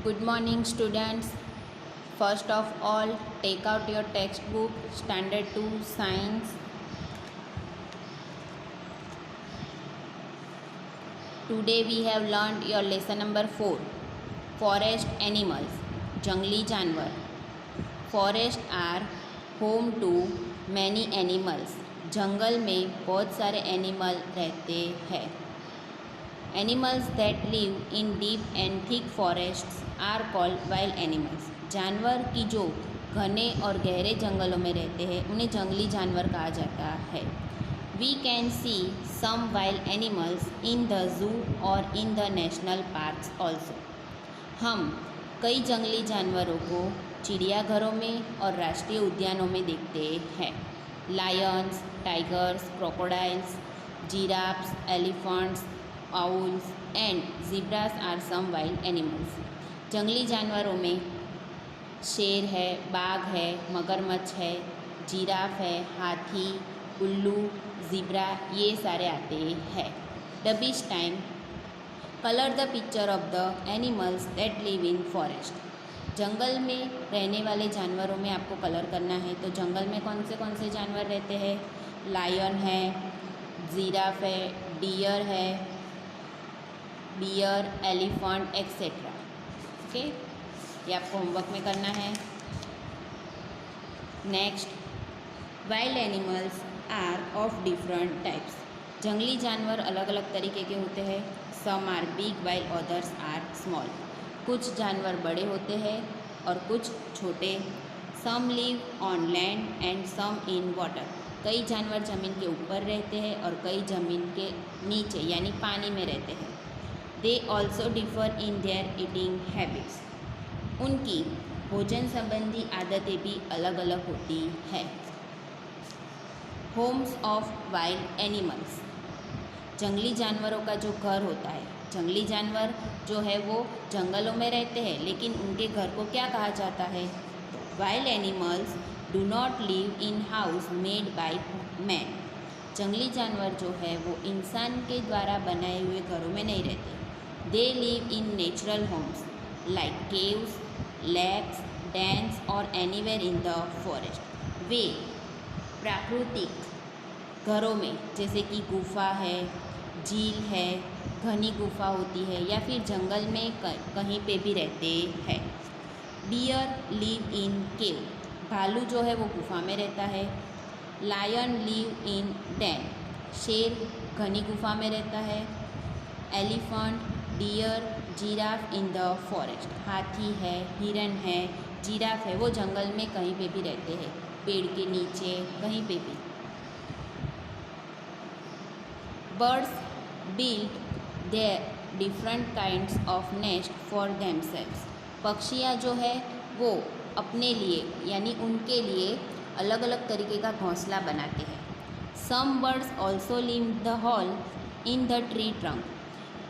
Good morning, students. First of all, take out your textbook, Standard 2 Science. Today we have learned your lesson number 4, Forest Animals, जंगली जानवर. Forest are home to many animals. जंगल में बहुत सारे animal रहते हैं. Animals that live in deep and thick forests are called wild animals. जानवर की जो घने और गहरे जंगलों में रहते हैं उन्हें जंगली जानवर कहा जाता है. We can see some wild animals in the zoo or in the national parks also. हम कई जंगली जानवरों को चिड़ियाघरों में और राष्ट्रीय उद्यानों में देखते हैं. Lions, tigers, crocodiles, giraffes, elephants, owls and zebras are some wild animals. जंगली जानवरों में शेर है, बाघ है, मगरमच्छ है, जिराफ है, हाथी, उल्लू, ज़ीब्रा ये सारे आते हैं. डबिश time. Colour the picture of the animals that live in forest. जंगल में रहने वाले जानवरों में आपको कलर करना है. तो जंगल में कौन से जानवर रहते हैं? लायन है, जिराफ है, डियर है, बियर, एलिफेंट एक्सेट्रा. ओके, ये आपको होमवर्क में करना है. Next, wild animals are of different types. जंगली जानवर अलग अलग तरीके के होते हैं. Some are big while others are small. कुछ जानवर बड़े होते हैं और कुछ छोटे. Some live on land and some in water. कई जानवर ज़मीन के ऊपर रहते हैं और कई ज़मीन के नीचे यानी पानी में रहते हैं. They also differ in their eating habits. उनकी भोजन संबंधी आदतें भी अलग अलग होती हैं. Holmes of wild animals. जंगली जानवरों का जो घर होता है. जंगली जानवर जो है वो जंगलों में रहते हैं लेकिन उनके घर को क्या कहा जाता है? Wild animals do not live in house made by man. जंगली जानवर जो है वो इंसान के द्वारा बनाए हुए घरों में नहीं रहते. They live in natural homes like caves, lakes, dens और एनीवेयर इन द फॉरेस्ट. वे प्राकृतिक घरों में जैसे कि गुफा है, झील है, घनी गुफा होती है या फिर जंगल में कहीं पे भी रहते हैं. Deer live in cave. भालू जो है वो गुफा में रहता है. Lion live in den. शेर घनी गुफा में रहता है. Elephant, deer, giraffe in the forest. हाथी है, हिरन है, जिराफ है, वो जंगल में कहीं पे भी रहते हैं, पेड़ के नीचे कहीं पे भी. Birds build their different kinds of nest for themselves. पक्षियाँ जो है वो अपने लिए यानी उनके लिए अलग अलग तरीके का घोंसला बनाते हैं. Some birds also live the hole in the tree trunk.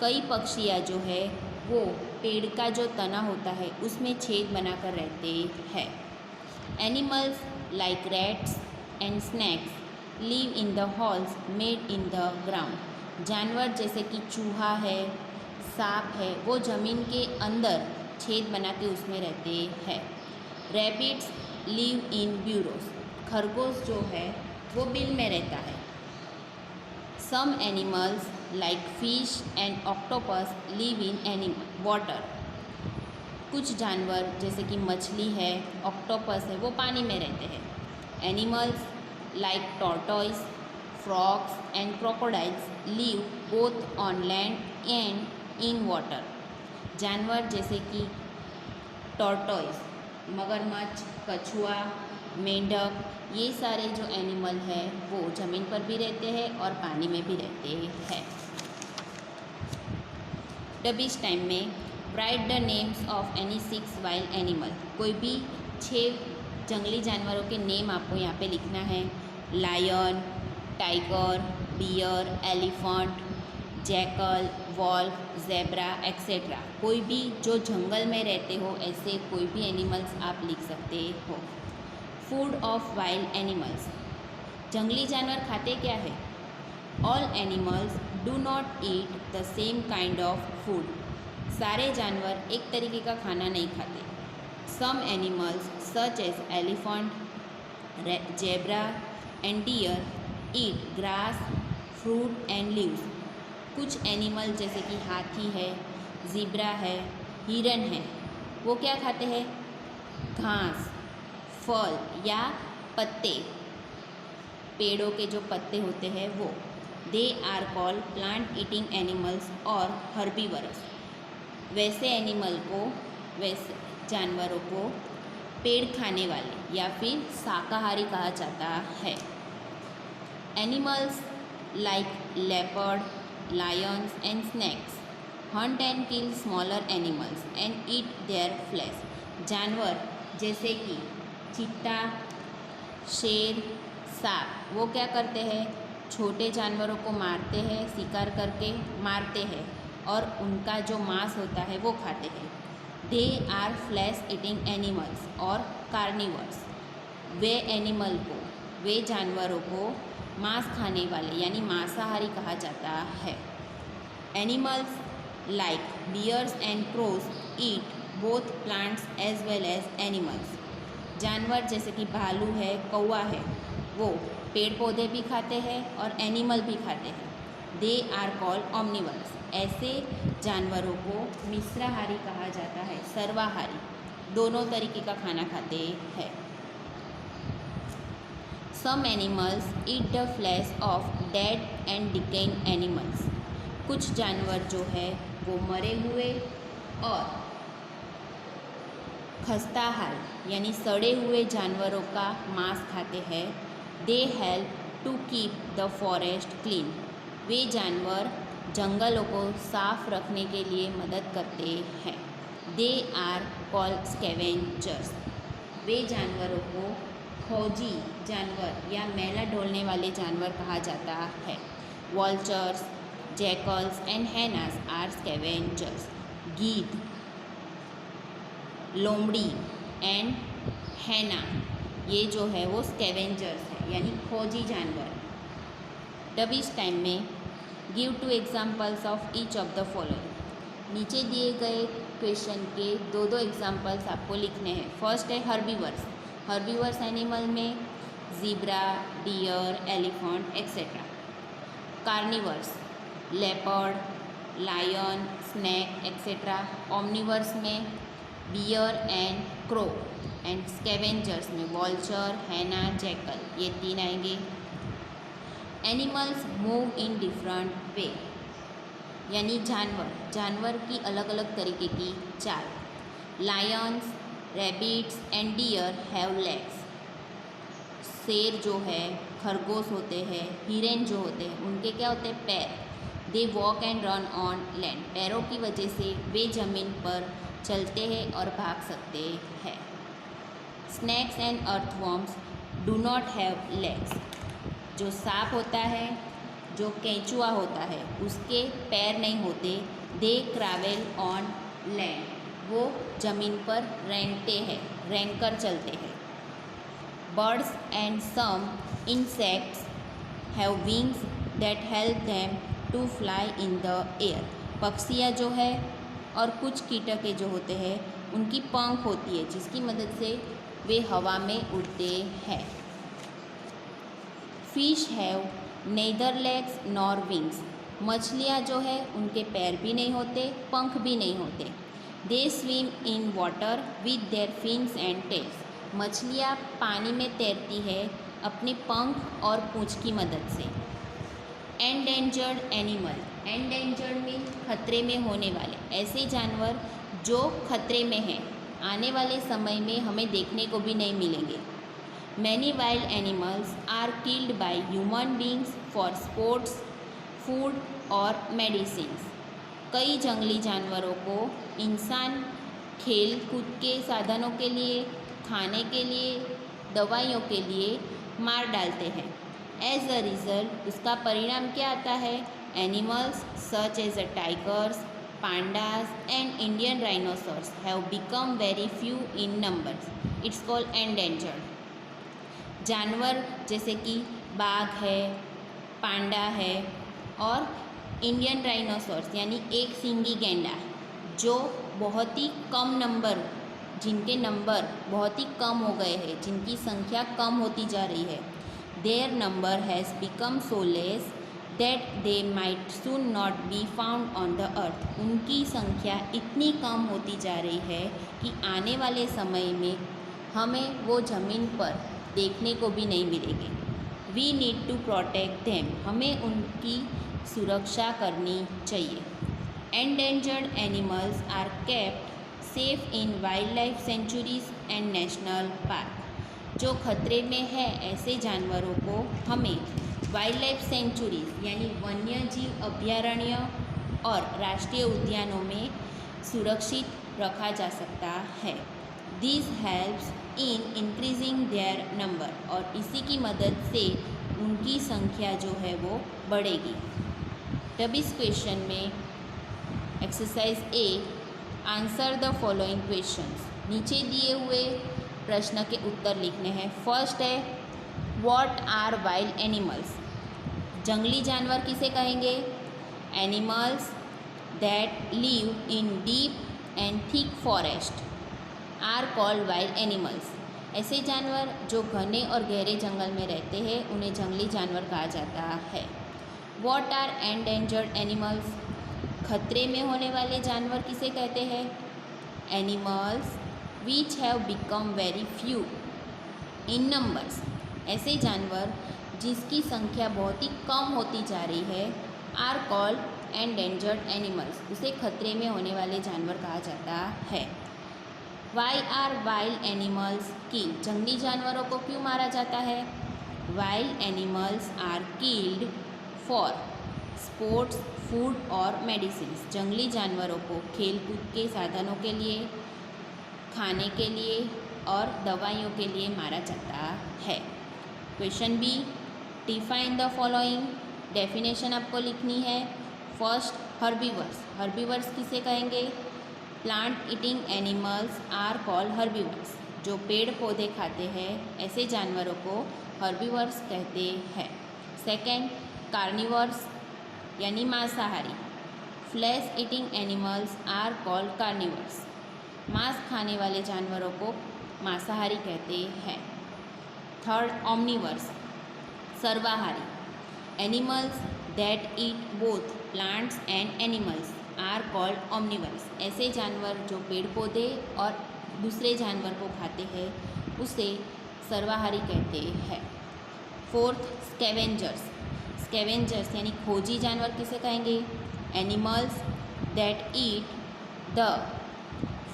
कई पक्षियाँ जो है वो पेड़ का जो तना होता है उसमें छेद बनाकर रहते हैं. Animals like rats and snacks live in the halls made in the ground. जानवर जैसे कि चूहा है, सांप है, वो ज़मीन के अंदर छेद बना के उसमें रहते हैं. Rabbits live in burrows. खरगोश जो है वो बिल में रहता है. Some animals like fish and octopus live in water. कुछ जानवर जैसे कि मछली है, ऑक्टोपस है, वो पानी में रहते हैं. Animals like tortoise, frogs and crocodiles live both on land and in water. जानवर जैसे कि टॉर्टोइस, मगरमच्छ, कछुआ, मेंढक ये सारे जो एनिमल है वो ज़मीन पर भी रहते हैं और पानी में भी रहते हैं. डबिश टाइम में right the names of any 6 wild animal. कोई भी 6 जंगली जानवरों के नेम आपको यहाँ पे लिखना है. Lion, tiger, bear, elephant, jackal, wolf, zebra etcetera. कोई भी जो जंगल में रहते हो ऐसे कोई भी एनिमल्स आप लिख सकते हो. Food of wild animals. जंगली जानवर खाते क्या है? All animals do not eat the same kind of food. सारे जानवर एक तरीके का खाना नहीं खाते। Some animals such as elephant, zebra and deer eat grass, fruit and leaves. कुछ एनिमल जैसे कि हाथी है, ज़ीब्रा है, हिरन है, वो क्या खाते हैं? घास, फल या पत्ते, पेड़ों के जो पत्ते होते हैं वो। They are called plant eating animals और हर्बीवरस। वैसे एनिमल को, वैसे जानवरों को पेड़ खाने वाले या फिर शाकाहारी कहा जाता है। Animals like leopard, lions and snakes hunt and kill smaller animals and eat their flesh। जानवर जैसे कि चीता, शेर, सांप, वो क्या करते हैं? छोटे जानवरों को मारते हैं, शिकार करके मारते हैं और उनका जो मांस होता है वो खाते हैं। They are flesh eating animals और कार्निवर्स। वे एनिमल को, वे जानवरों को मांस खाने वाले यानी मांसाहारी कहा जाता है। Animals like bears and crows eat both plants as well as animals. जानवर जैसे कि भालू है, कौवा है, वो पेड़ पौधे भी खाते हैं और एनिमल भी खाते हैं। They are called omnivores. ऐसे जानवरों को मिश्राहारी कहा जाता है, सर्वाहारी, दोनों तरीके का खाना खाते हैं। Some animals eat the flesh of dead and decaying animals. कुछ जानवर जो है वो मरे हुए और खस्ताहाल यानी सड़े हुए जानवरों का मांस खाते हैं। They help to keep the forest clean. वे जानवर जंगलों को साफ रखने के लिए मदद करते हैं। They are called scavengers. वे जानवरों को खोजी जानवर या मेला ढोलने वाले जानवर कहा जाता है। वॉल्चर्स, जैकल्स एंड हैनास आर स्कैवेंजर्स। गीध, लोमड़ी एंड हैना, ये जो है वो स्कैवेंजर्स है यानी खोजी जानवर। डबिश टाइम में give two examples of each of the following. नीचे दिए गए क्वेश्चन के दो दो एग्जाम्पल्स आपको लिखने हैं। फर्स्ट है हर्बीवर्स। हर्बीवर्स एनिमल में zebra, deer, elephant etcetera. Carnivores, leopard, lion, snake etcetera. Omnivores में bear and crow. And scavengers में वॉल्चर, हैना, जैकल, ये तीन आएंगे। Animals move in different way यानी जानवर की अलग अलग तरीके की चाल। Lions, rabbits and deer have legs. शेर जो है, खरगोश होते हैं, हिरन जो होते हैं, उनके क्या होते हैं? पैर। They walk and run on land. पैरों की वजह से वे जमीन पर चलते हैं और भाग सकते हैं। Snacks and earthworms do not have legs. जो सांप होता है, जो केंचुआ होता है, उसके पैर नहीं होते। They travel on land. वो जमीन पर रेंगते हैं, रेंग कर चलते हैं। Birds and some insects have wings that help them to fly in the air. पक्षियाँ जो है और कुछ कीटकें जो होते हैं उनकी पंख होती है जिसकी मदद से वे हवा में उड़ते हैं। Fish have neither legs nor wings. मछलियाँ जो है उनके पैर भी नहीं होते, पंख भी नहीं होते। They swim in water with their fins and tails. मछलियाँ पानी में तैरती है अपने पंख और पूँछ की मदद से। Endangered animal. एंडेंजर्ड में खतरे में होने वाले, ऐसे जानवर जो खतरे में हैं, आने वाले समय में हमें देखने को भी नहीं मिलेंगे। Many wild animals are killed by human beings for sports, food और मेडिसिन्स। कई जंगली जानवरों को इंसान खेल कूद के साधनों के लिए, खाने के लिए, दवाइयों के लिए मार डालते हैं। एज अ रिजल्ट उसका परिणाम क्या आता है? Animals such as a tigers, pandas and Indian rhinoceros have become very few in numbers. It's called endangered. जानवर जैसे कि बाघ है, पांडा है और इंडियन राइनोसॉर्स यानी एक सींगी गैंडा, जो बहुत ही कम नंबर, जिनके नंबर बहुत ही कम हो गए हैं, जिनकी संख्या कम होती जा रही है, their number has become so less that they might soon not be found on the earth. उनकी संख्या इतनी कम होती जा रही है कि आने वाले समय में हमें वो ज़मीन पर देखने को भी नहीं मिलेंगे। We need to protect them, हमें उनकी सुरक्षा करनी चाहिए। Endangered animals are kept safe in wild life sanctuaries and national park. जो खतरे में है ऐसे जानवरों को हमें वाइल्ड लाइफ सेंचुरीज यानी वन्य जीव अभयारण्य और राष्ट्रीय उद्यानों में सुरक्षित रखा जा सकता है। This helps in increasing their number, और इसी की मदद से उनकी संख्या जो है वो बढ़ेगी। तब इस क्वेश्चन में exercise A, answer the following questions. नीचे दिए हुए प्रश्न के उत्तर लिखने हैं। फर्स्ट है व्हाट आर वाइल्ड एनिमल्स। जंगली जानवर किसे कहेंगे? Animals that live in deep and thick forest are called wild animals. ऐसे जानवर जो घने और गहरे जंगल में रहते हैं उन्हें जंगली जानवर कहा जाता है। What are endangered animals. खतरे में होने वाले जानवर किसे कहते हैं? Animals which have become very few in numbers. ऐसे जानवर जिसकी संख्या बहुत ही कम होती जा रही है आर कॉल्ड एंडेंजर्ड एनिमल्स, उसे खतरे में होने वाले जानवर कहा जाता है। Why are wild animals killed. जंगली जानवरों को क्यों मारा जाता है? Wild animals are killed for sports, food और मेडिसिन। जंगली जानवरों को खेलकूद के साधनों के लिए, खाने के लिए और दवाइयों के लिए मारा जाता है। Question B, define the following. Definition आपको लिखनी है। First, herbivores. हर्बीवर्स किसे कहेंगे? Plant eating animals are called herbivores. जो पेड़ पौधे खाते हैं ऐसे जानवरों को हर्बीवर्स कहते हैं। सेकेंड, कार्निवर्स यानी मांसाहारी। Flesh eating animals are called carnivores. मांस खाने वाले जानवरों को मांसाहारी कहते हैं। थर्ड, ओमनिवर्स सर्वाहारी। Animals that eat both plants and animals are called omnivores. ऐसे जानवर जो पेड़ पौधे और दूसरे जानवर को खाते हैं उसे सर्वाहारी कहते हैं। Fourth, scavengers. स्कैवेंजर्स यानी खोजी जानवर किसे कहेंगे? Animals that eat the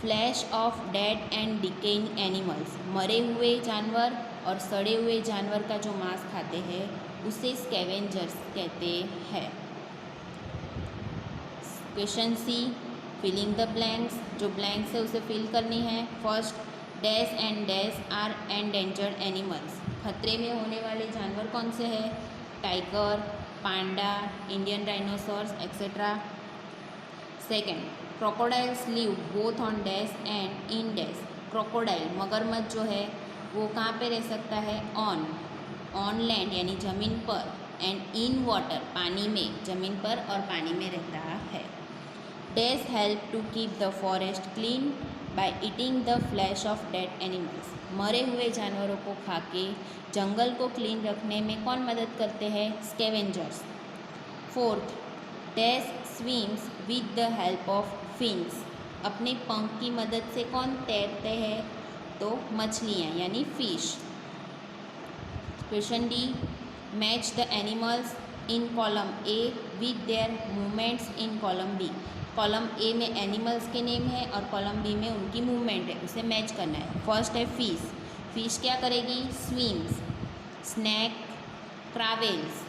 flesh of dead and decaying animals. मरे हुए जानवर और सड़े हुए जानवर का जो मांस खाते हैं उसे स्कैवेंजर्स कहते हैं। Question C, filling the blanks. जो ब्लैंक्स है उसे फिल करनी है। First, dash and dash are endangered animals. खतरे में होने वाले जानवर कौन से हैं? Tiger, panda, Indian dinosaurs etcetera. Second, crocodiles live both on dash and in dash. Crocodile मगरमच्छ जो है वो कहाँ पे रह सकता है? ऑन लैंड यानी ज़मीन पर, एंड इन वाटर पानी में, ज़मीन पर और पानी में रहता है। Dash help to keep the forest clean by eating the flesh of dead animals. मरे हुए जानवरों को खा के जंगल को क्लीन रखने में कौन मदद करते हैं? Scavengers. Fourth, dash swims with the help of fins. अपने पंख की मदद से कौन तैरते हैं? तो मछलियाँ यानी fish. Question D, match the animals in column A with their movements in column B. Column A में एनिमल्स के नेम है और कॉलम बी में उनकी मूवमेंट है, उसे मैच करना है। फर्स्ट है फिश। फिश क्या करेगी? Swims. Snake travels,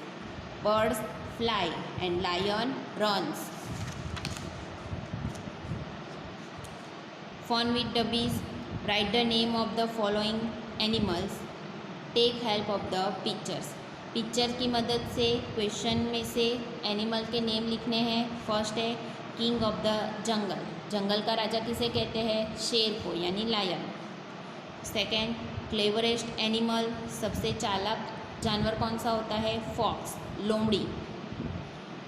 birds fly and lion runs. Fun with the bees. Write the name of the following animals. Take help of the pictures. Picture की मदद से क्वेश्चन में से एनिमल के नेम लिखने हैं। फर्स्ट है किंग ऑफ द जंगल। जंगल का राजा किसे कहते हैं? शेर को यानी लायन। Second, cleverest animal. सबसे चालाक जानवर कौन सा होता है? फॉक्स, लोमड़ी।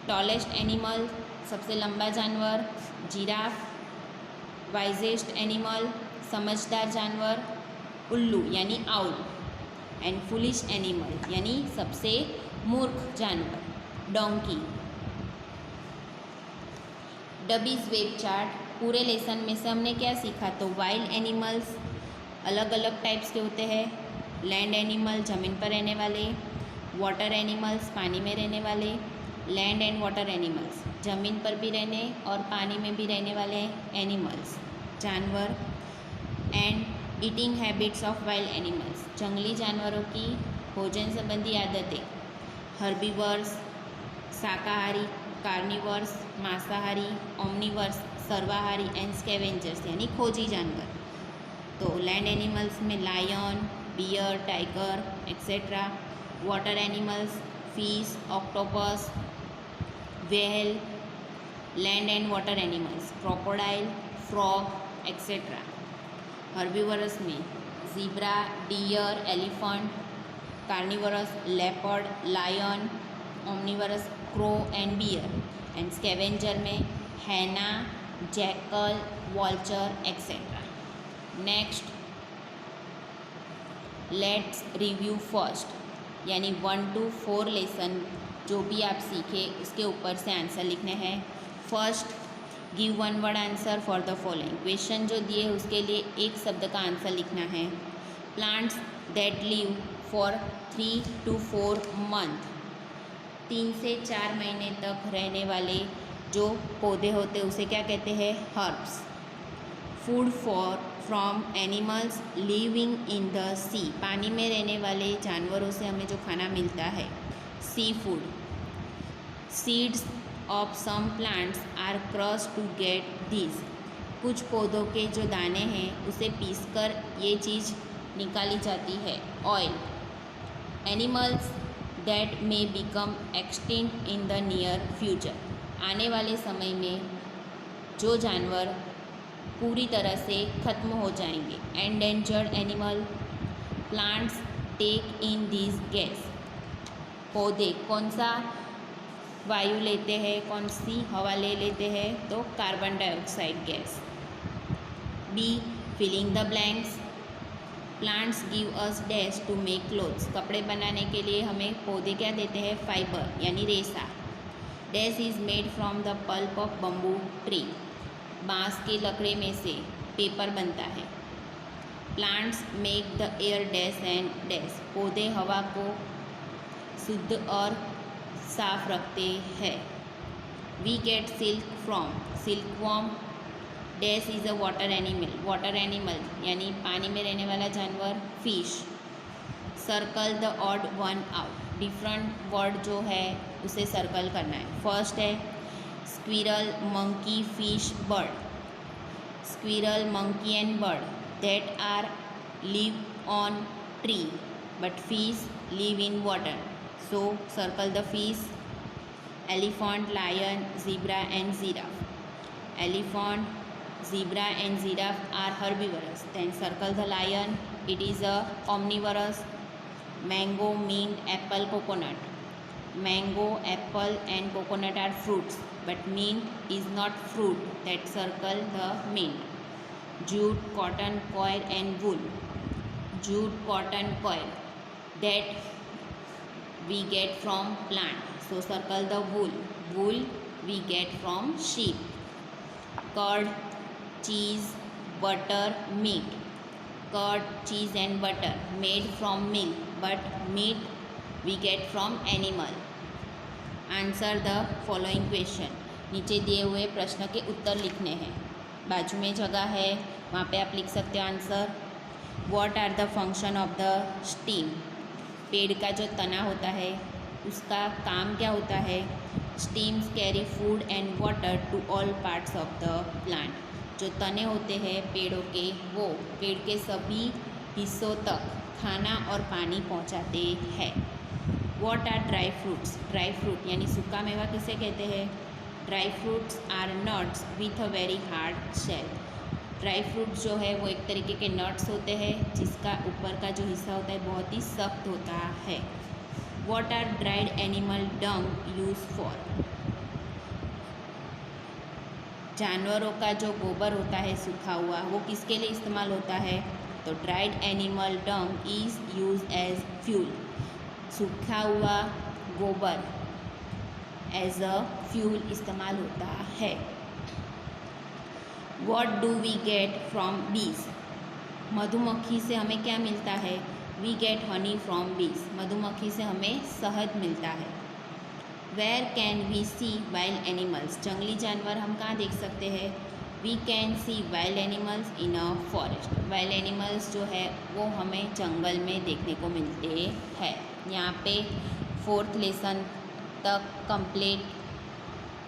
Tallest animal. सबसे लंबा जानवर? जिराफ। वाइजेस्ट एनिमल, समझदार जानवर, उल्लू यानी आउल, एंड फुलिश एनिमल यानी सबसे मूर्ख जानवर, डोंकी। डबीज वेब चार्ट, पूरे लेसन में से हमने क्या सीखा? तो वाइल्ड एनिमल्स अलग अलग टाइप्स के होते हैं, लैंड एनिमल ज़मीन पर रहने वाले, वाटर एनिमल्स पानी में रहने वाले, लैंड एंड वाटर एनिमल्स ज़मीन पर भी रहने और पानी में भी रहने वाले एनिमल्स जानवर, and eating habits of wild animals जंगली जानवरों की भोजन संबंधी आदतें, हर्बीवर्स शाकाहारी, कार्निवर्स मांसाहारी, ओमनिवर्स सर्वाहारी, एंड स्कैवेंजर्स यानी खोजी जानवर। तो लैंड एनिमल्स में lion, bear, tiger etcetera, water animals fish, octopus, whale, land and water animals crocodile, frog etcetera. Herbivores में zebra, deer, elephant, carnivores leopard, lion, omnivores crow and bear, and scavenger में hyena, jackal, vulture etcetera. Next let's review first यानी 1 to 4 lesson जो भी आप सीखे उसके ऊपर से आंसर लिखने हैं। First give 1 word answer for the following, question जो दिए उसके लिए एक शब्द का आंसर लिखना है। Plants that live for 3 to 4 month, 3 से 4 महीने तक रहने वाले जो पौधे होते हैं उसे क्या कहते हैं? Herbs. Food from animals living in the sea, पानी में रहने वाले जानवरों से हमें जो खाना मिलता है sea food. Seeds of some plants are crush to get this, कुछ पौधों के जो दाने हैं उसे पीसकर ये चीज़ निकाली जाती है oil. Animals that may become extinct in the near future, आने वाले समय में जो जानवर पूरी तरह से ख़त्म हो जाएंगे। Endangered animal, plants take in this gas, पौधे कौन सा वायु लेते हैं, कौन सी हवा ले लेते हैं? तो carbon dioxide gas. B filling the blanks, plants give us dash to make clothes, कपड़े बनाने के लिए हमें पौधे क्या देते हैं? फाइबर यानी रेशा। Dash is made from the pulp of bamboo tree, बाँस की लकड़ी में से पेपर बनता है। Plants make the air dash and dash, पौधे हवा को शुद्ध और साफ रखते हैं। We get silk from silkworm, dash is a water animal, water animal यानी पानी में रहने वाला जानवर fish. Circle the odd one out, different word जो है उसे सर्कल करना है। फर्स्ट है squirrel, monkey, fish, bird. Squirrel, monkey and bird that are live on tree but fish live in water, so circle the fish. Elephant, lion, zebra and giraffe, elephant, zebra and giraffe are herbivorous, then circle the lion, it is a omnivorous. Mango, mint, apple, coconut, mango, apple and coconut are fruits but mint is not fruit, that circle the mint. Jute, cotton, coir and wool, jute, cotton, coir that we get from plant, so circle the wool, wool we get from sheep. Curd, cheese, butter, meat, curd, cheese and butter made from milk but meat we get from animal. Answer the following question, नीचे दिए हुए प्रश्न के उत्तर लिखने हैं। बाजू में जगह है वहाँ पे आप लिख सकते हो answer. What are the function of the stem, पेड़ का जो तना होता है उसका काम क्या होता है? Stems carry food and water to all parts of the plant, जो तने होते हैं पेड़ों के वो पेड़ के सभी हिस्सों तक खाना और पानी पहुंचाते हैं। What are dry fruits, dry fruit यानी सूखा मेवा किसे कहते हैं? Dry fruits are nuts with a very hard shell, dry fruit जो है वो एक तरीके के नट्स होते हैं जिसका ऊपर का जो हिस्सा होता है बहुत ही सख्त होता है। What are dried animal dung use for, जानवरों का जो गोबर होता है सूखा हुआ, वो किसके लिए इस्तेमाल होता है? तो dried animal dung is use as fuel. सूखा हुआ गोबर एज अ फ्यूल इस्तेमाल होता है। What do we get from bees? मधुमक्खी से हमें क्या मिलता है? We get honey from bees. मधुमक्खी से हमें शहद मिलता है। Where can we see wild animals? जंगली जानवर हम कहाँ देख सकते हैं? We can see wild animals in a forest. Wild animals जो है वो हमें जंगल में देखने को मिलते हैं। यहाँ पे 4th लेसन तक कंप्लीट